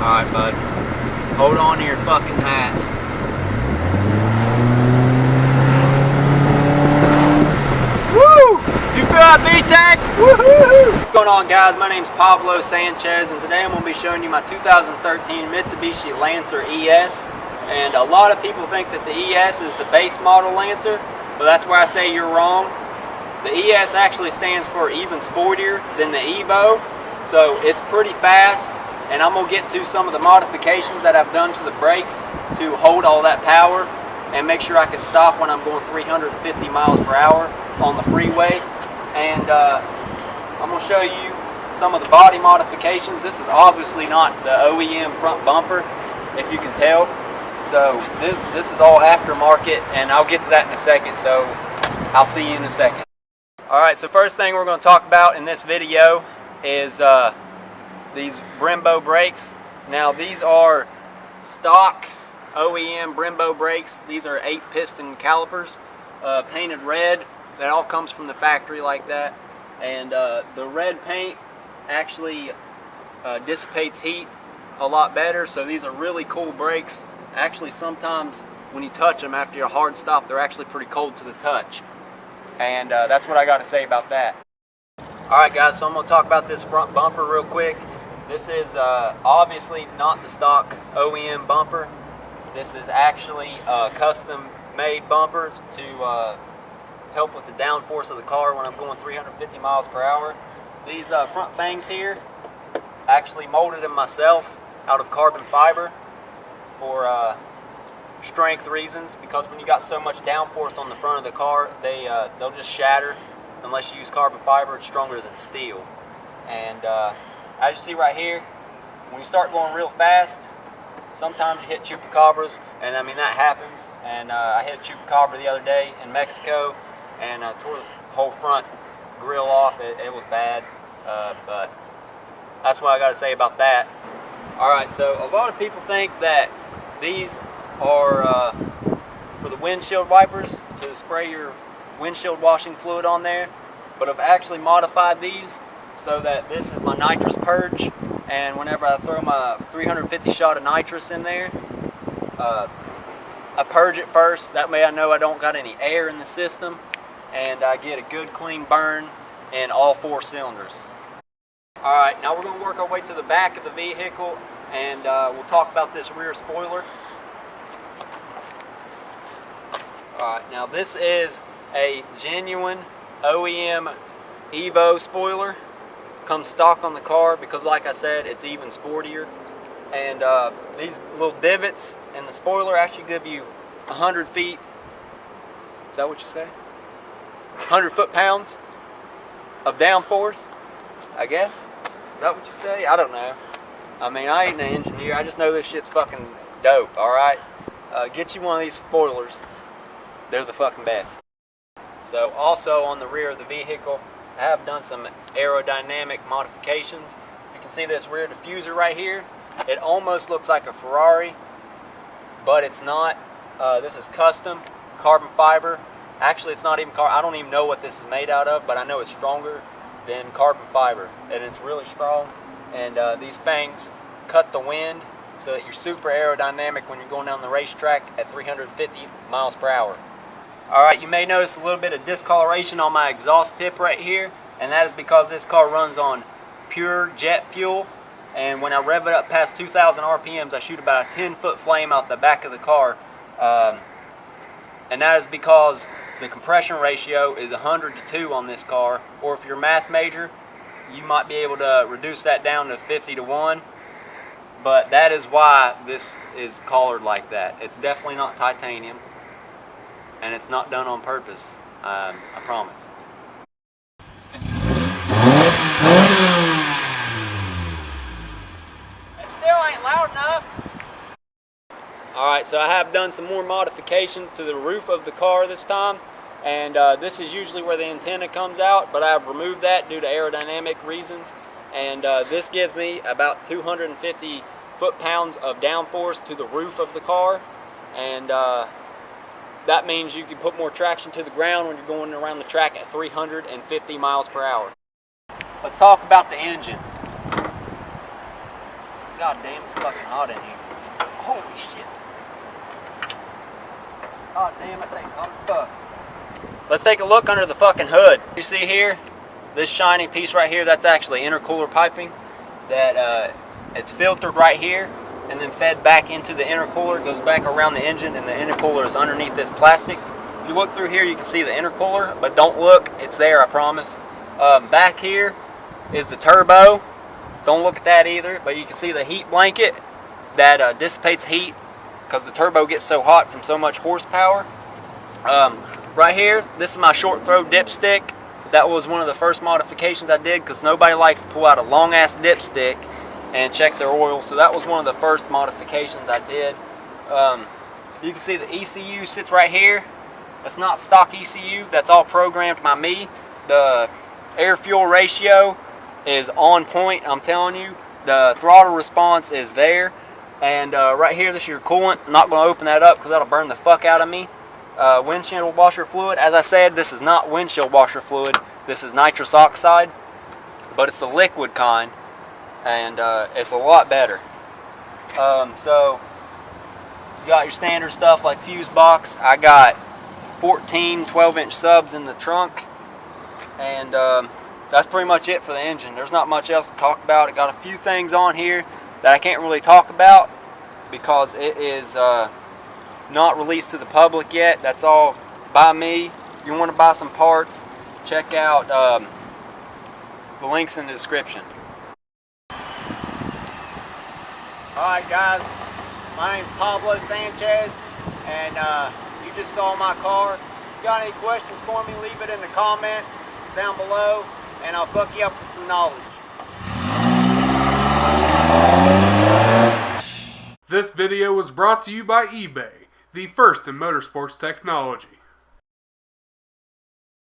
Alright, bud. Hold on to your fucking hat. Woo! You feel that VTEC? Woohoo! What's going on, guys? My name's Pablo Sanchez, and today I'm going to be showing you my 2013 Mitsubishi Lancer ES. And a lot of people think that the ES is the base model Lancer, but that's where I say you're wrong. The ES actually stands for even sportier than the Evo, so it's pretty fast. And I'm going to get to some of the modifications that I've done to the brakes to hold all that power and make sure I can stop when I'm going 350 miles per hour on the freeway. And I'm going to show you some of the body modifications. This is obviously not the OEM front bumper, if you can tell. So this is all aftermarket, and I'll get to that in a second, so I'll see you in a second. Alright, so first thing we're going to talk about in this video is these Brembo brakes. Now these are stock OEM Brembo brakes. These are 8-piston calipers, painted red. That all comes from the factory like that. And the red paint actually dissipates heat a lot better, so these are really cool brakes. Actually, sometimes when you touch them after your hard stop, they're actually pretty cold to the touch. And that's what I got to say about that. Alright guys, so I'm going to talk about this front bumper real quick. This is obviously not the stock OEM bumper. This is actually custom made bumpers to help with the downforce of the car when I'm going 350 miles per hour. These front fangs here, actually molded them myself out of carbon fiber for strength reasons, because when you got so much downforce on the front of the car, they'll just shatter unless you use carbon fiber. It's stronger than steel. And as you see right here, when you start going real fast, sometimes you hit chupacabras, and I mean that happens. And I hit a chupacabra the other day in Mexico, and tore the whole front grill off. It was bad, but that's what I got to say about that. Alright, so a lot of people think that these are for the windshield wipers, to spray your windshield washing fluid on there, but I've actually modified these so that this is my Nitrous Purge, and whenever I throw my 350 shot of nitrous in there, I purge it first. That way I know I don't got any air in the system, and I get a good clean burn in all 4 cylinders. Alright, now we're going to work our way to the back of the vehicle, and we'll talk about this rear spoiler. Alright, now this is a genuine OEM Evo spoiler. Comes stock on the car because, like I said, it's even sportier. And these little divots in the spoiler actually give you 100 feet. Is that what you say? 100 foot-pounds of downforce, I guess. Is that what you say? I don't know. I mean, I ain't an engineer. I just know this shit's fucking dope, alright? Get you one of these spoilers. They're the fucking best. So, also on the rear of the vehicle, I have done some aerodynamic modifications. You can see this rear diffuser right here. It almost looks like a Ferrari, but it's not. This is custom carbon fiber. Actually, it's not even carbon. I don't even know what this is made out of, but I know it's stronger than carbon fiber, and it's really strong. And these fangs cut the wind so that you're super aerodynamic when you're going down the racetrack at 350 miles per hour. Alright, you may notice a little bit of discoloration on my exhaust tip right here, and that is because this car runs on pure jet fuel, and when I rev it up past 2,000 RPMs, I shoot about a 10-foot flame out the back of the car, and that is because the compression ratio is 100 to 2 on this car, or if you're a math major, you might be able to reduce that down to 50 to 1, but that is why this is colored like that. It's definitely not titanium. And it's not done on purpose, I promise. It still ain't loud enough. Alright, so I have done some more modifications to the roof of the car this time. And this is usually where the antenna comes out, but I've removed that due to aerodynamic reasons. And this gives me about 250 foot-pounds of downforce to the roof of the car. And that means you can put more traction to the ground when you're going around the track at 350 miles per hour. Let's talk about the engine. God damn, it's fucking hot in here. Holy shit. God damn, that thing's hot as fuck. Let's take a look under the fucking hood. You see here, this shiny piece right here, that's actually intercooler piping. That it's filtered right here and then fed back into the intercooler. It goes back around the engine and the intercooler is underneath this plastic. If you look through here, you can see the intercooler, but don't look, it's there, I promise. Back here is the turbo. Don't look at that either, but you can see the heat blanket that dissipates heat because the turbo gets so hot from so much horsepower. Right here, this is my short throw dipstick. That was one of the first modifications I did because nobody likes to pull out a long ass dipstick and check their oil. So that was one of the first modifications I did. You can see the ECU sits right here. That's not stock ECU. That's all programmed by me. The air-fuel ratio is on point, I'm telling you. The throttle response is there. And right here, this is your coolant. I'm not going to open that up because that'll burn the fuck out of me. Windshield washer fluid. As I said, this is not windshield washer fluid. This is nitrous oxide. But it's the liquid kind. And it's a lot better. So, you got your standard stuff like fuse box. I got 14 12-inch subs in the trunk. And that's pretty much it for the engine. There's not much else to talk about. It got a few things on here that I can't really talk about because it is not released to the public yet. That's all by me. If you want to buy some parts, check out the links in the description. Alright guys, my name's Pablo Sanchez, and you just saw my car. If you got any questions for me, leave it in the comments down below, and I'll fuck you up with some knowledge. This video was brought to you by eBay, the first in motorsports technology.